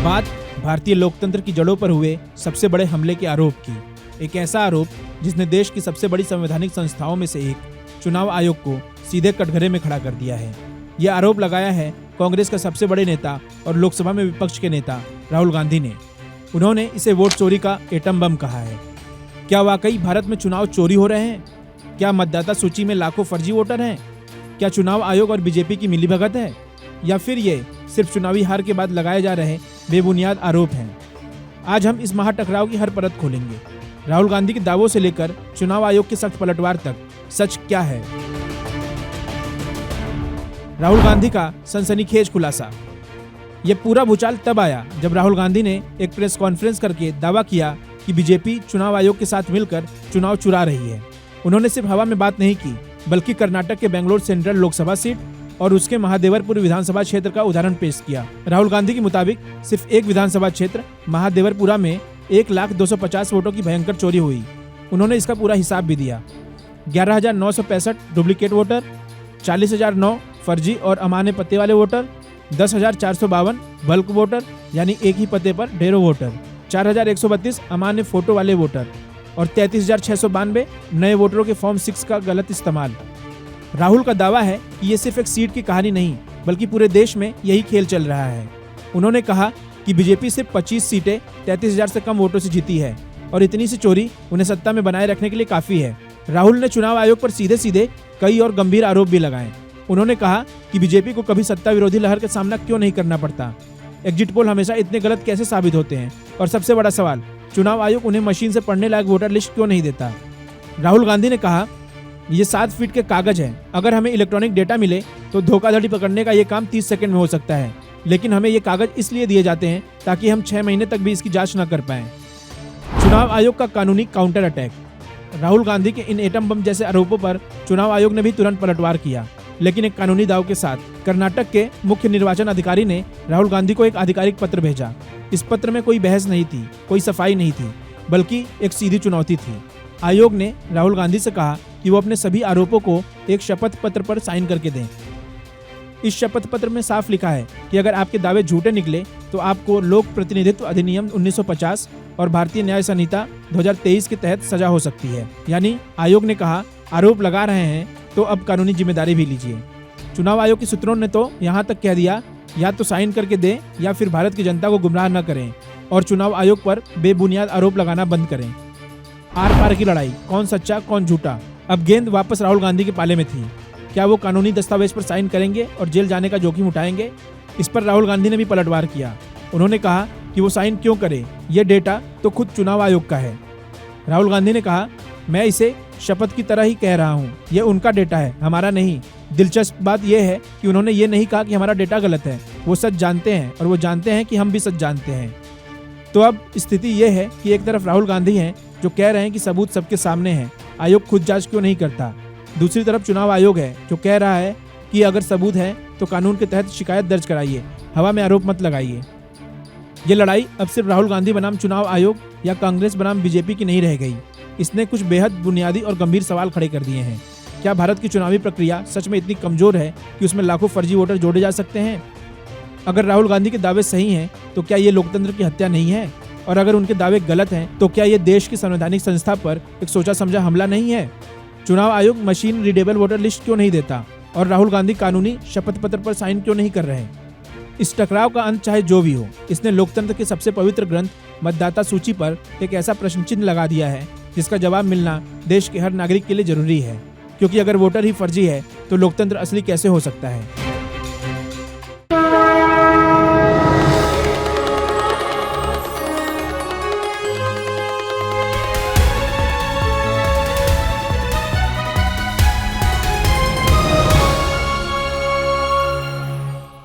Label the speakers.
Speaker 1: बात भारतीय लोकतंत्र की जड़ों पर हुए सबसे बड़े हमले के आरोप की। एक ऐसा आरोप जिसने देश की सबसे बड़ी संवैधानिक संस्थाओं में से एक चुनाव आयोग को सीधे कटघरे में खड़ा कर दिया है। यह आरोप लगाया है कांग्रेस का सबसे बड़े नेता और लोकसभा में विपक्ष के नेता राहुल गांधी ने। उन्होंने इसे वोट चोरी का एटम बम कहा है। क्या वाकई भारत में चुनाव चोरी हो रहे हैं? क्या मतदाता सूची में लाखों फर्जी वोटर हैं? क्या चुनाव आयोग और बीजेपी की मिलीभगत है, या फिर ये सिर्फ चुनावी हार के बाद लगाए जा रहे बेबुनियाद आरोप हैं? आज हम इस महाटकराव की हर परत खोलेंगे। राहुल गांधी के दावों से लेकर चुनाव आयोग के सख्त पलटवार तक सच क्या है। राहुल गांधी का सनसनीखेज खुलासा। यह पूरा भूचाल तब आया जब राहुल गांधी ने एक प्रेस कॉन्फ्रेंस करके दावा किया कि बीजेपी चुनाव आयोग के साथ मिलकर चुनाव चुरा रही है। उन्होंने सिर्फ हवा में बात नहीं की, बल्कि कर्नाटक के बेंगलोर सेंट्रल लोकसभा सीट और उसके महादेवरपुर विधानसभा क्षेत्र का उदाहरण पेश किया। राहुल गांधी के मुताबिक सिर्फ एक विधानसभा क्षेत्र महादेवरपुरा में 1,250 वोटों की भयंकर चोरी हुई। उन्होंने इसका पूरा हिसाब भी दिया। 11,965 डुप्लीकेट वोटर, 40,009 फर्जी और अमान्य पते वाले वोटर, 10,452 बल्क वोटर यानी एक ही पते पर ढेरों वोटर, 4,132 अमान्य फोटो वाले वोटर और 33,692 नए वोटरों के फॉर्म 6 का गलत इस्तेमाल। राहुल का दावा है कि ये सिर्फ एक सीट की कहानी नहीं, बल्कि पूरे देश में यही खेल चल रहा है। उन्होंने कहा कि बीजेपी सिर्फ 25 सीटें 33,000 से कम वोटों से जीती है और इतनी सी चोरी उन्हें सत्ता में बनाए रखने के लिए काफी है। राहुल ने चुनाव आयोग पर सीधे सीधे कई और गंभीर आरोप भी लगाए। उन्होंने कहा कि बीजेपी को कभी सत्ता विरोधी लहर का सामना क्यों नहीं करना पड़ता, एग्जिट पोल हमेशा इतने गलत कैसे साबित होते हैं, और सबसे बड़ा सवाल, चुनाव आयोग उन्हें मशीन से पढ़ने लायक वोटर लिस्ट क्यों नहीं देता। राहुल गांधी ने कहा, ये 7 फीट के कागज है, अगर हमें इलेक्ट्रॉनिक डेटा मिले तो धोखाधड़ी पकड़ने का ये काम 30 सेकंड में हो सकता है, लेकिन हमें ये कागज इसलिए दिए जाते हैं ताकि हम 6 महीने तक भी इसकी जांच न कर पाएं। चुनाव आयोग का कानूनी काउंटर अटैक। राहुल गांधी के इन एटम बम जैसे आरोपों पर चुनाव आयोग ने भी तुरंत पलटवार किया, लेकिन एक कानूनी दाव के साथ। कर्नाटक के मुख्य निर्वाचन अधिकारी ने राहुल गांधी को एक आधिकारिक पत्र भेजा। इस पत्र में कोई बहस नहीं थी, कोई सफाई नहीं थी, बल्कि एक सीधी चुनौती थी। आयोग ने राहुल गांधी से कहा कि वो अपने सभी आरोपों को एक शपथ पत्र पर साइन करके दें। इस शपथ पत्र में साफ लिखा है कि अगर आपके दावे झूठे निकले तो आपको लोक प्रतिनिधित्व अधिनियम 1950 और भारतीय न्याय संहिता 2023 के तहत सजा हो सकती है। यानी आयोग ने कहा, आरोप लगा रहे हैं तो अब कानूनी जिम्मेदारी भी लीजिए। चुनाव आयोग के सूत्रों ने तो यहाँ तक कह दिया, या तो साइन करके दें या फिर भारत की जनता को गुमराह न करें और चुनाव आयोग पर बेबुनियाद आरोप लगाना बंद करें। आर पार की लड़ाई, कौन सच्चा कौन झूठा। अब गेंद वापस राहुल गांधी के पाले में थी। क्या वो कानूनी दस्तावेज पर साइन करेंगे और जेल जाने का जोखिम उठाएंगे? इस पर राहुल गांधी ने भी पलटवार किया। उन्होंने कहा कि वो साइन क्यों करे, ये डेटा तो खुद चुनाव आयोग का है। राहुल गांधी ने कहा, मैं इसे शपथ की तरह ही कह रहा हूँ, ये उनका डेटा है, हमारा नहीं। दिलचस्प बात यह है कि उन्होंने ये नहीं कहा कि हमारा डेटा गलत है। वो सच जानते हैं और वो जानते हैं कि हम भी सच जानते हैं। तो अब स्थिति ये है कि एक तरफ राहुल गांधी हैं जो कह रहे हैं कि सबूत सबके सामने हैं, आयोग खुद जांच क्यों नहीं करता। दूसरी तरफ चुनाव आयोग है जो कह रहा है कि अगर सबूत है तो कानून के तहत शिकायत दर्ज कराइए, हवा में आरोप मत लगाइए। ये लड़ाई अब सिर्फ राहुल गांधी बनाम चुनाव आयोग या कांग्रेस बनाम बीजेपी की नहीं रह गई। इसने कुछ बेहद बुनियादी और गंभीर सवाल खड़े कर दिए हैं। क्या भारत की चुनावी प्रक्रिया सच में इतनी कमजोर है कि उसमें लाखों फर्जी वोटर जोड़े जा सकते हैं? अगर राहुल गांधी के दावे सही हैं तो क्या ये लोकतंत्र की हत्या नहीं है? और अगर उनके दावे गलत हैं तो क्या ये देश की संवैधानिक संस्था पर एक सोचा समझा हमला नहीं है? चुनाव आयोग मशीन रीडेबल वोटर लिस्ट क्यों नहीं देता और राहुल गांधी कानूनी शपथ पत्र पर साइन क्यों नहीं कर रहे? इस टकराव का अंत चाहे जो भी हो, इसने लोकतंत्र के सबसे पवित्र ग्रंथ मतदाता सूची पर एक ऐसा प्रश्न चिन्ह लगा दिया है जिसका जवाब मिलना देश के हर नागरिक के लिए जरूरी है। क्योंकि अगर वोटर ही फर्जी है तो लोकतंत्र असली कैसे हो सकता है?